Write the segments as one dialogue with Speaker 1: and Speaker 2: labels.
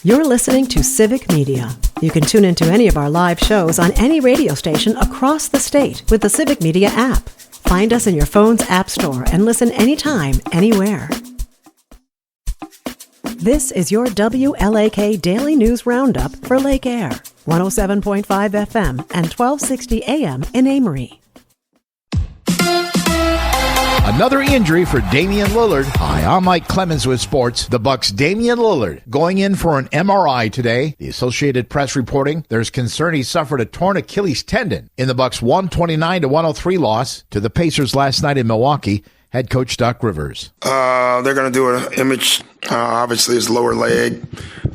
Speaker 1: You're listening to Civic Media. You can tune into any of our live shows on any radio station across the state with the Civic Media app. Find us in your phone's app store and listen anytime, anywhere. This is your WLAK Daily News Roundup for Lake Air, 107.5 FM and 1260 AM in Amory.
Speaker 2: Another injury for Damian Lillard. Hi, I'm Mike Clemens with sports. The Bucks' Damian Lillard going in for an MRI today. The Associated Press reporting there's concern he suffered a torn Achilles tendon in the Bucks' 129-103 loss to the Pacers last night in Milwaukee. Head coach Doc Rivers.
Speaker 3: They're going to do an image, obviously his lower leg,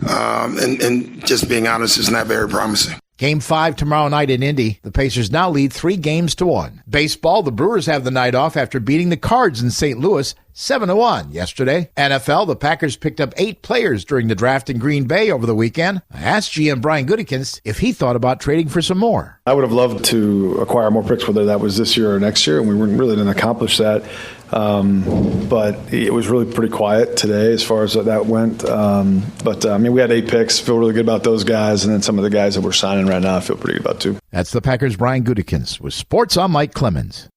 Speaker 3: and just being honest, it's not very promising.
Speaker 2: Game 5 tomorrow night in Indy. The Pacers now lead 3-1. Baseball, the Brewers have the night off after beating the Cards in St. Louis 7-1 yesterday. NFL, the Packers picked up 8 players during the draft in Green Bay over the weekend. I asked GM Brian Gutekunst if he thought about trading for some more.
Speaker 4: I would have loved to acquire more picks, whether that was this year or next year, and we really didn't accomplish that. But it was really pretty quiet today as far as that went. We had 8 picks. Feel really good about those guys, and then some of the guys that we're signing right now I feel pretty good about too.
Speaker 2: That's the Packers' Brian Gutekunst with Sports. I'm Mike Clemens.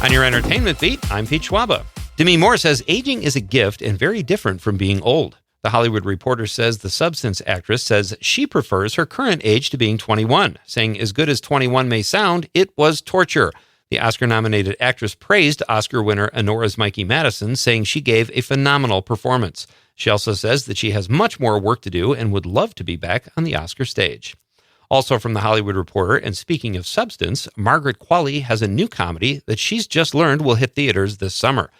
Speaker 5: On your entertainment beat, I'm Pete Schwaba. Demi Moore says aging is a gift and very different from being old. The Hollywood Reporter says the Substance actress says she prefers her current age to being 21, saying as good as 21 may sound, it was torture. The Oscar-nominated actress praised Oscar winner Honora's Mikey Madison, saying she gave a phenomenal performance. She also says that she has much more work to do and would love to be back on the Oscar stage. Also from the Hollywood Reporter, and speaking of Substance, Margaret Qualley has a new comedy that she's just learned will hit theaters this summer.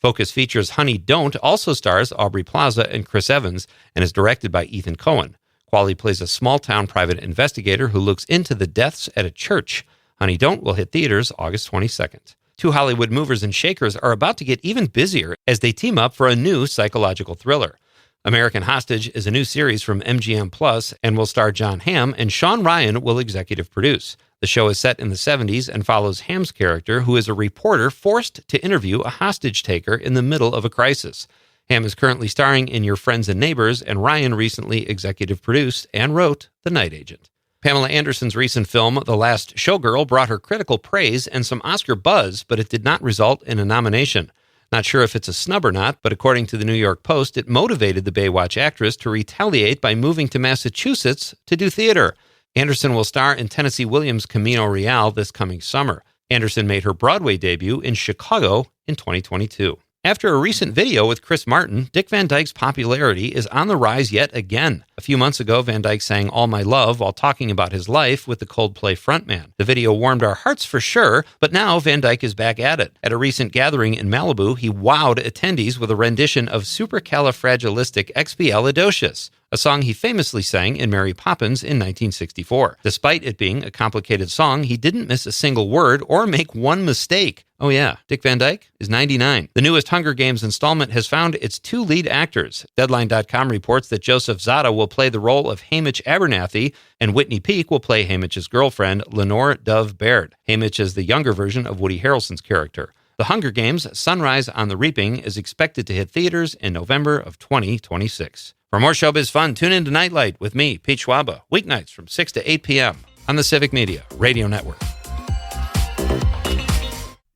Speaker 5: Focus features Honey Don't also stars Aubrey Plaza and Chris Evans and is directed by Ethan Coen. Qualley plays a small-town private investigator who looks into the deaths at a church. Honey Don't will hit theaters August 22nd. 2 Hollywood movers and shakers are about to get even busier as they team up for a new psychological thriller. American Hostage is a new series from MGM Plus and will star John Hamm, and Sean Ryan will executive produce. The show is set in the 70s and follows Hamm's character, who is a reporter forced to interview a hostage taker in the middle of a crisis. Hamm is currently starring in Your Friends and Neighbors, and Ryan recently executive produced and wrote The Night Agent. Pamela Anderson's recent film, The Last Showgirl, brought her critical praise and some Oscar buzz, but it did not result in a nomination. Not sure if it's a snub or not, but according to the New York Post, it motivated the Baywatch actress to retaliate by moving to Massachusetts to do theater. Anderson will star in Tennessee Williams' Camino Real this coming summer. Anderson made her Broadway debut in Chicago in 2022. After a recent video with Chris Martin, Dick Van Dyke's popularity is on the rise yet again. A few months ago, Van Dyke sang All My Love while talking about his life with the Coldplay frontman. The video warmed our hearts for sure, but now Van Dyke is back at it. At a recent gathering in Malibu, he wowed attendees with a rendition of Supercalifragilisticexpialidocious, a song he famously sang in Mary Poppins in 1964. Despite it being a complicated song, he didn't miss a single word or make one mistake. Oh yeah, Dick Van Dyke is 99. The newest Hunger Games installment has found its 2 lead actors. Deadline.com reports that Joseph Zada will play the role of Haymitch Abernathy, and Whitney Peak will play Haymitch's girlfriend, Lenore Dove Baird. Haymitch is the younger version of Woody Harrelson's character. The Hunger Games, Sunrise on the Reaping, is expected to hit theaters in November of 2026. For more showbiz fun, tune in to Nightlight with me, Pete Schwaba, weeknights from 6 to 8 p.m. on the Civic Media Radio Network.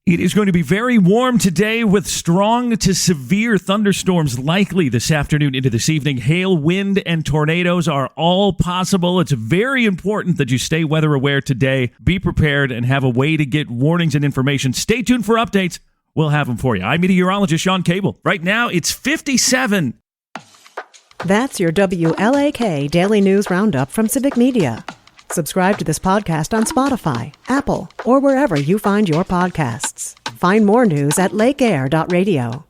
Speaker 6: It is going to be very warm today with strong to severe thunderstorms likely this afternoon into this evening. Hail, wind, and tornadoes are all possible. It's very important that you stay weather aware today. Be prepared and have a way to get warnings and information. Stay tuned for updates. We'll have them for you. I'm meteorologist Sean Cable. Right now, it's 57.
Speaker 1: That's your WLAK Daily News Roundup from Civic Media. Subscribe to this podcast on Spotify, Apple, or wherever you find your podcasts. Find more news at lakeair.radio.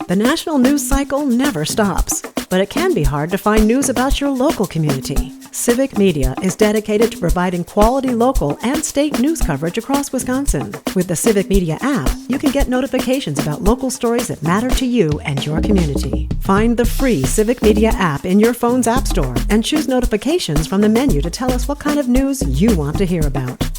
Speaker 1: The national news cycle never stops, but it can be hard to find news about your local community. Civic Media is dedicated to providing quality local and state news coverage across Wisconsin. With the Civic Media app, you can get notifications about local stories that matter to you and your community. Find the free Civic Media app in your phone's app store and choose notifications from the menu to tell us what kind of news you want to hear about.